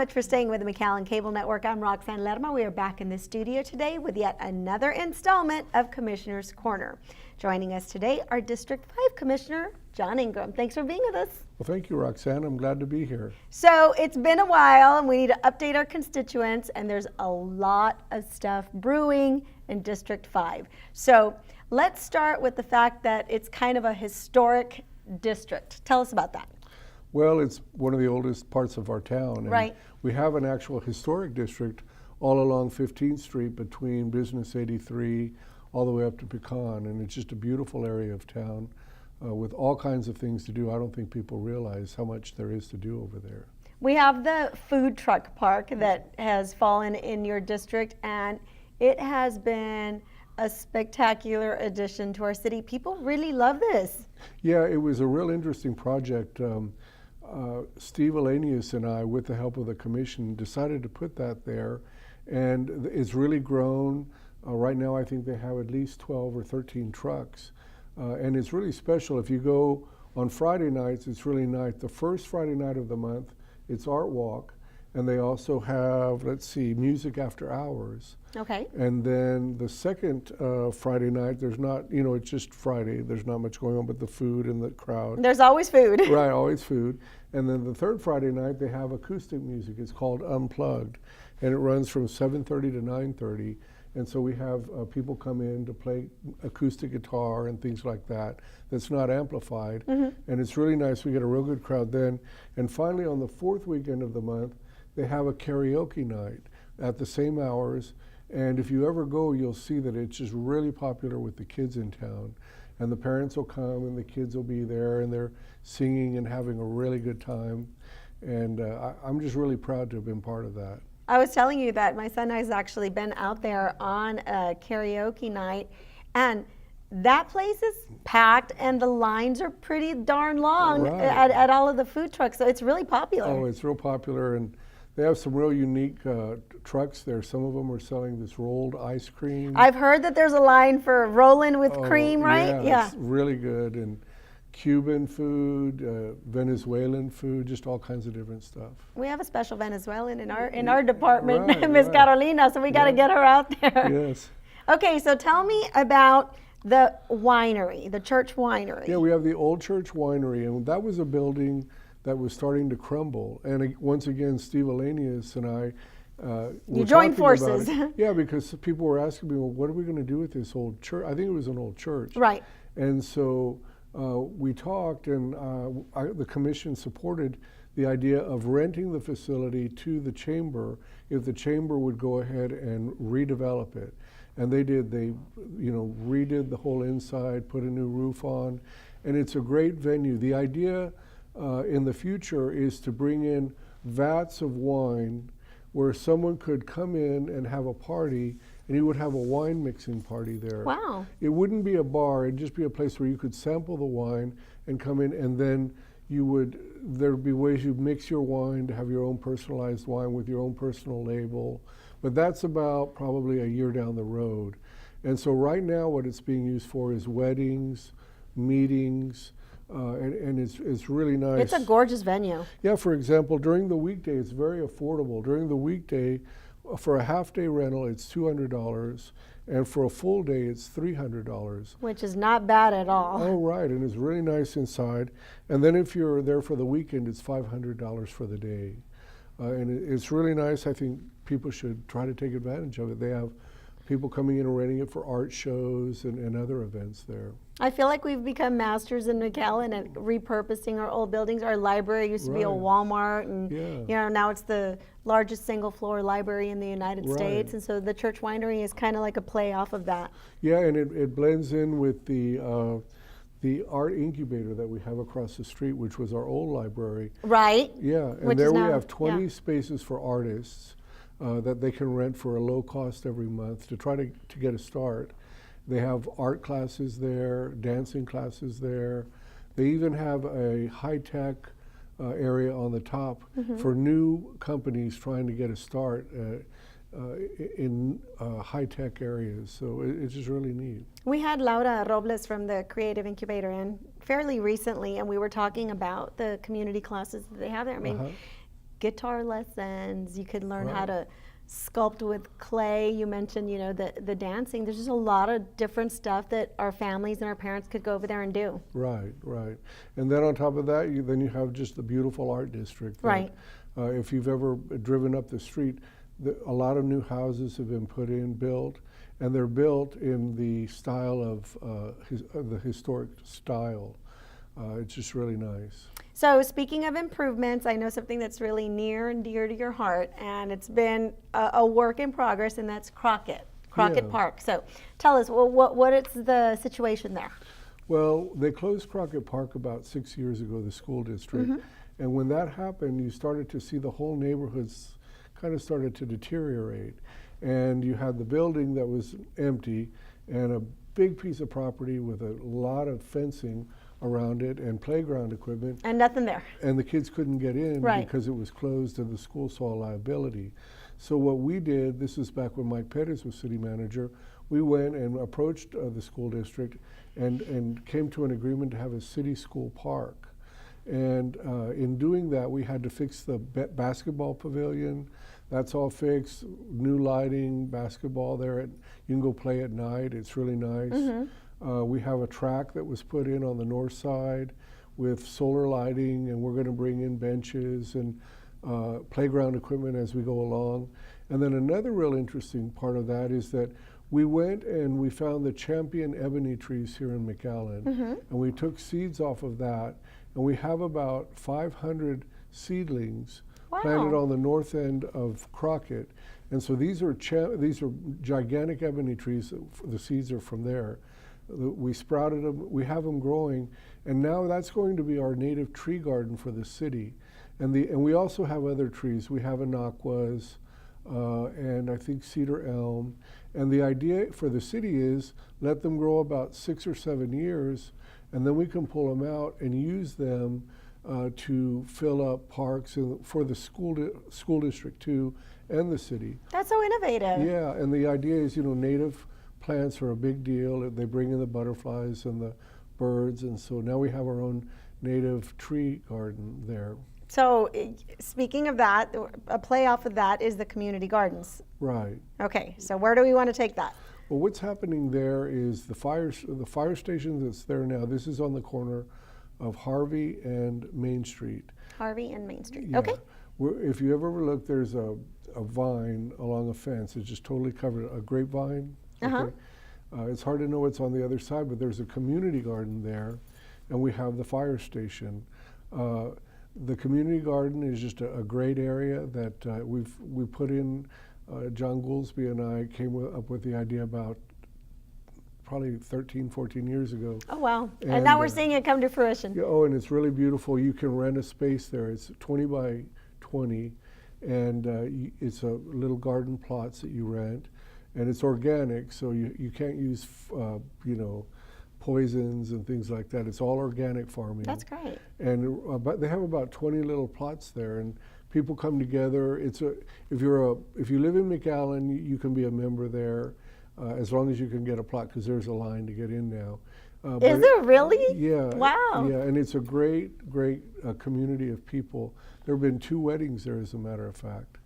much for staying with the McAllen Cable Network. I'm Roxanne Lerma. We are back in the studio today with yet another installment of Commissioner's Corner. Joining us today, our District 5 Commissioner, John Ingram. Thanks for being with us. Well, thank you, Roxanne. I'm glad to be here. So it's been a while, and we need to update our constituents, and there's a lot of stuff brewing in District 5. So let's start with the fact that it's kind of a historic district. Tell us about that. Well, it's one of the oldest parts of our town. And right. We have an actual historic district all along 15th Street between Business 83 all the way up to Pecan, and it's just a beautiful area of town with all kinds of things to do. I don't think people realize how much there is to do over there. We have the food truck park that has fallen in your district, and it has been a spectacular addition to our city. People really love this. Yeah, it was a real interesting project. Steve Elanius and I, with the help of the commission, decided to put that there, and it's really grown. Right now I think they have at least 12 or 13 trucks, and it's really special. If you go on Friday nights, it's really nice. The first Friday night of the month, it's Art Walk, and they also have, let's see, music after hours. Okay. And then the second Friday night, there's not, it's just Friday. There's not much going on but the food and the crowd. There's always food. Right, always food. And then the third Friday night, they have acoustic music. It's called Unplugged, and it runs from 7:30 to 9:30. And so we have people come in to play acoustic guitar and things like that that's not amplified. Mm-hmm. And it's really nice. We get a real good crowd then. And finally, on the fourth weekend of the month, they have a karaoke night at the same hours. And if you ever go, you'll see that it's just really popular with the kids in town. And the parents will come and the kids will be there and they're singing and having a really good time. And I'm just really proud to have been part of that. I was telling you that my son has actually been out there on a karaoke night, and that place is packed and the lines are pretty darn long. Right. at all of the food trucks, so it's really popular. Oh, it's real popular, and they have some real unique trucks there. Some of them are selling this rolled ice cream. I've heard that there's a line for rolling with cream, right? Yeah, it's really good. And Cuban food, Venezuelan food, just all kinds of different stuff. We have a special Venezuelan in our department, right, Miss Carolina, so we got to get her out there. Yes. Okay, so tell me about the winery, the Church Winery. Yeah, we have the old Church Winery, and that was a building that was starting to crumble. And once again, Steve Elanius and I you joined forces. Yeah, because people were asking me, well, what are we going to do with this old church? I think it was an old church. Right. And so we talked, and the commission supported the idea of renting the facility to the chamber if the chamber would go ahead and redevelop it. And they did. They, redid the whole inside, put a new roof on, and it's a great venue. The idea in the future is to bring in vats of wine where someone could come in and have a party, and you would have a wine mixing party there. Wow. It wouldn't be a bar, it'd just be a place where you could sample the wine and come in, and then there'd be ways you mix your wine to have your own personalized wine with your own personal label. But that's about probably a year down the road. And so right now what it's being used for is weddings, meetings, and it's really nice. It's a gorgeous venue. Yeah, for example, during the weekday, it's very affordable. During the weekday, for a half-day rental, it's $200, and for a full day, it's $300. Which is not bad at all. Oh, right, and it's really nice inside. And then if you're there for the weekend, it's $500 for the day. And it's really nice. I think people should try to take advantage of it. They have people coming in and renting it for art shows and other events there. I feel like we've become masters in McAllen at repurposing our old buildings. Our library used to be a Walmart, and now it's the largest single-floor library in the United States, and so the Church Winery is kind of like a play off of that. Yeah, and it blends in with the art incubator that we have across the street, which was our old library. Right. Yeah, and there we have 20 spaces for artists that they can rent for a low cost every month to try to get a start. They have art classes there, dancing classes there. They even have a high-tech area on the top for new companies trying to get a start in high-tech areas. So it's just really neat. We had Laura Robles from the Creative Incubator in fairly recently, and we were talking about the community classes that they have there. I mean, guitar lessons. You could learn how Right. to sculpt with clay. You mentioned, you know, the dancing. There's just a lot of different stuff that our families and our parents could go over there and do. Right, right. And then on top of that, you have just the beautiful art district. That, Right. if you've ever driven up the street, a lot of new houses have been built, and they're built in the style of the historic style. It's just really nice. So speaking of improvements, I know something that's really near and dear to your heart, and it's been a work in progress, and that's Crockett Yeah. Park. So tell us, well, what is the situation there? Well, they closed Crockett Park about 6 years ago, the school district. And when that happened, you started to see the whole neighborhoods kind of started to deteriorate. And you had the building that was empty and a big piece of property with a lot of fencing around it and playground equipment. And nothing there. And the kids couldn't get in Right. because it was closed and the school saw liability. So what we did, this is back when Mike Pettis was city manager, we went and approached the school district and came to an agreement to have a city school park. And in doing that, we had to fix the basketball pavilion. That's all fixed, new lighting, basketball there. You can go play at night. It's really nice. We have a track that was put in on the north side with solar lighting, and we're going to bring in benches and playground equipment as we go along. And then another real interesting part of that is that we went and we found the champion ebony trees here in McAllen, and we took seeds off of that, and we have about 500 seedlings planted on the north end of Crockett. And so these are gigantic ebony trees. The seeds are from there. We sprouted them, we have them growing, and now that's going to be our native tree garden for the city. And we also have other trees. We have anaquas, and I think cedar elm. And the idea for the city is let them grow about 6 or 7 years, and then we can pull them out and use them to fill up parks for the school district too, and the city. That's so innovative. Yeah, and the idea is, native plants are a big deal. They bring in the butterflies and the birds, and so now we have our own native tree garden there. So speaking of that, a play off of that is the community gardens. Right. Okay, so where do we want to take that? Well, what's happening there is the fire station that's there now. This is on the corner of Harvey and Main Street. Harvey and Main Street. Yeah. Okay. If you ever look, there's a vine along a fence. It's just totally covered, a grapevine. Okay? It's hard to know what's on the other side, but there's a community garden there, and we have the fire station. The community garden is just a great area that we put in. John Goolsby and I came up with the idea about probably 13, 14 years ago. Oh, wow. And now we're seeing it come to fruition. Yeah, oh, and it's really beautiful. You can rent a space there. It's 20 by 20, and it's a little garden plots that you rent, and it's organic, so you can't use, poisons and things like that. It's all organic farming. That's great. And they have about 20 little plots there, and people come together. If you live in McAllen, you can be a member there, as long as you can get a plot, because there's a line to get in now. Is there really? Yeah. Wow. Yeah, and it's a great community of people. There have been 2 weddings there, as a matter of fact.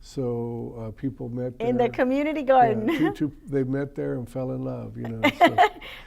So people met there. In the community garden. Yeah, they met there and fell in love,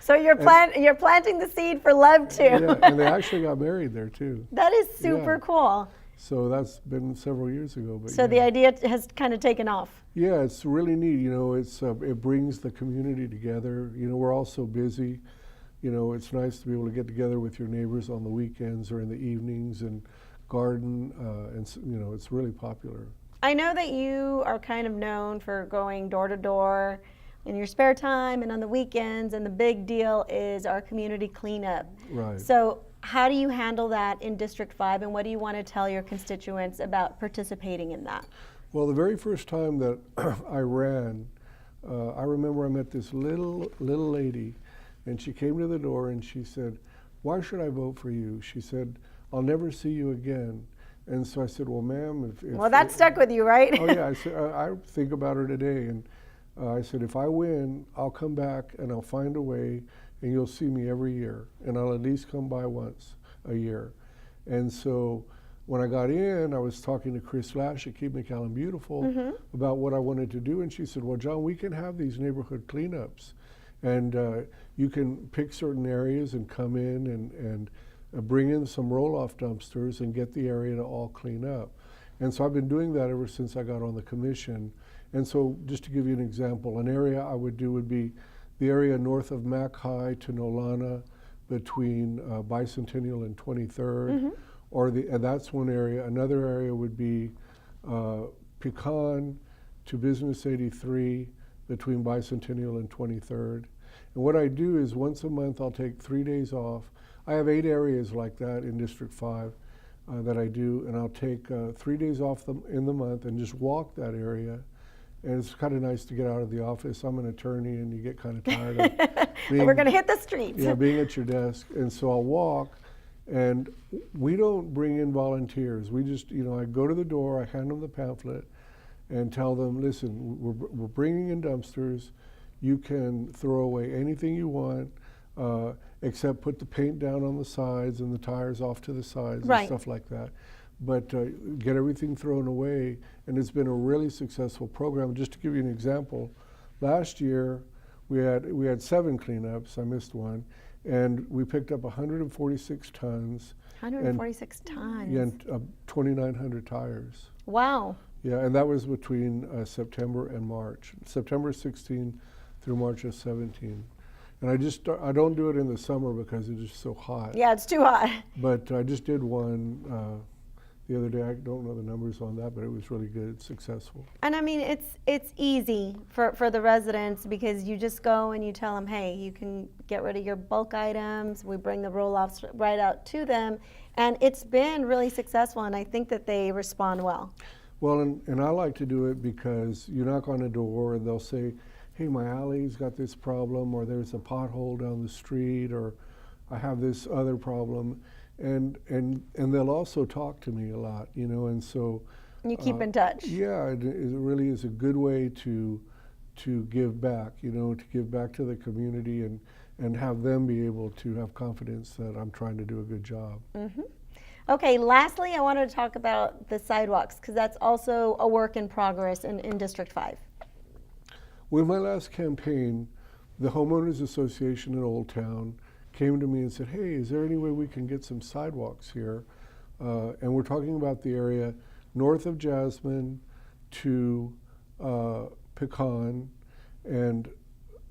So you're planting the seed for love too. Yeah, and they actually got married there too. That is super cool. So that's been several years ago. But so the idea has kind of taken off. Yeah, it's really neat. It brings the community together. We're all so busy. It's nice to be able to get together with your neighbors on the weekends or in the evenings and garden, and it's really popular. I know that you are kind of known for going door to door in your spare time and on the weekends, and the big deal is our community cleanup. Right. So how do you handle that in District 5, and what do you want to tell your constituents about participating in that? Well, the very first time that I ran, I remember I met this little lady, and she came to the door and she said, "Why should I vote for you?" She said, "I'll never see you again." And so I said, "Well, ma'am, well, that stuck with you, right?" Oh yeah, I said, I think about her today, and I said, if I win, I'll come back and I'll find a way, and you'll see me every year, and I'll at least come by once a year. And so when I got in, I was talking to Chris Lash at Keep McAllen Beautiful about what I wanted to do, and she said, well, John, we can have these neighborhood cleanups, and you can pick certain areas and come in and bring in some roll-off dumpsters and get the area to all clean up. And so I've been doing that ever since I got on the commission. And so just to give you an example, an area I would do would be the area north of Mac High to Nolana between Bicentennial and 23rd. And that's one area. Another area would be Pecan to Business 83 between Bicentennial and 23rd. And what I do is once a month I'll take 3 days off. I have 8 areas like that in District 5 that I do, and I'll take 3 days off in the month and just walk that area. And it's kind of nice to get out of the office. I'm an attorney, and you get kind of tired of being, We're going to hit the streets. Yeah, being at your desk. And so I'll walk, and we don't bring in volunteers. We just, I go to the door, I hand them the pamphlet, and tell them, listen, we're bringing in dumpsters. You can throw away anything you want, except put the paint down on the sides and the tires off to the sides and stuff like that. But get everything thrown away, and it's been a really successful program. Just to give you an example, last year we had 7 cleanups. I missed one, and we picked up 146 tons. 146 tons. Yeah, and 2,900 tires. Wow. Yeah, and that was between September and March. September 16 through March of 17. And I don't do it in the summer because it's just so hot. Yeah, it's too hot. But I just did one the other day. I don't know the numbers on that, but it was really good, successful. And I mean, it's easy for the residents because you just go and you tell them, hey, you can get rid of your bulk items. We bring the roll-offs right out to them. And it's been really successful, and I think that they respond well. Well, and I like to do it because you knock on a door and they'll say, hey, my alley's got this problem, or there's a pothole down the street, or I have this other problem. And they'll also talk to me a lot, and so. You keep in touch. Yeah, it really is a good way to give back, to give back to the community and have them be able to have confidence that I'm trying to do a good job. Okay, lastly, I wanted to talk about the sidewalks, because that's also a work in progress in District 5. With my last campaign, the Homeowners Association in Old Town came to me and said, hey, is there any way we can get some sidewalks here? And we're talking about the area north of Jasmine to Pecan and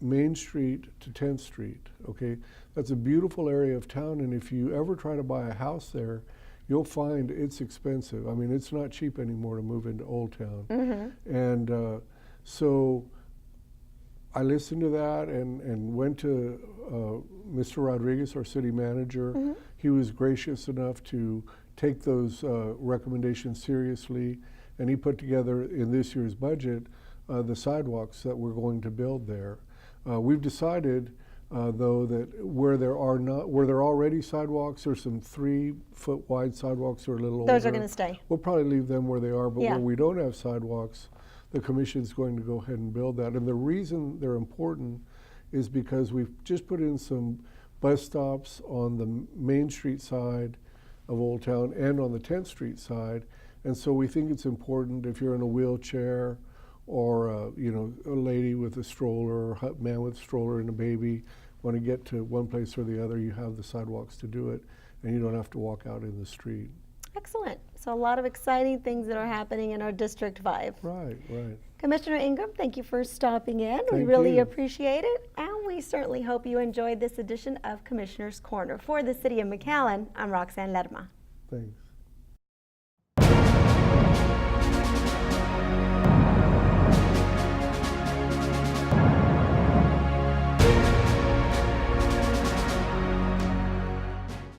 Main Street to 10th Street, okay? That's a beautiful area of town, and if you ever try to buy a house there, you'll find it's expensive. I mean, it's not cheap anymore to move into Old Town. And so I listened to that and went to Mr. Rodriguez, our city manager. He was gracious enough to take those recommendations seriously, and he put together in this year's budget the sidewalks that we're going to build there. We've decided, though, that where there are already sidewalks, there's some 3-foot wide sidewalks that are a little older. Those are going to stay. We'll probably leave them where they are, but where we don't have sidewalks, the commission's going to go ahead and build that. And the reason they're important is because we've just put in some bus stops on the Main Street side of Old Town and on the 10th Street side. And so we think it's important if you're in a wheelchair or a lady with a stroller or a man with a stroller and a baby want to get to one place or the other, you have the sidewalks to do it, and you don't have to walk out in the street. Excellent. So a lot of exciting things that are happening in our District 5. Right. Commissioner Ingram, thank you for stopping in. We Thank really you. appreciate it, and we certainly hope you enjoyed this edition of Commissioner's Corner. For the City of McAllen, I'm Roxanne Lerma. Thanks.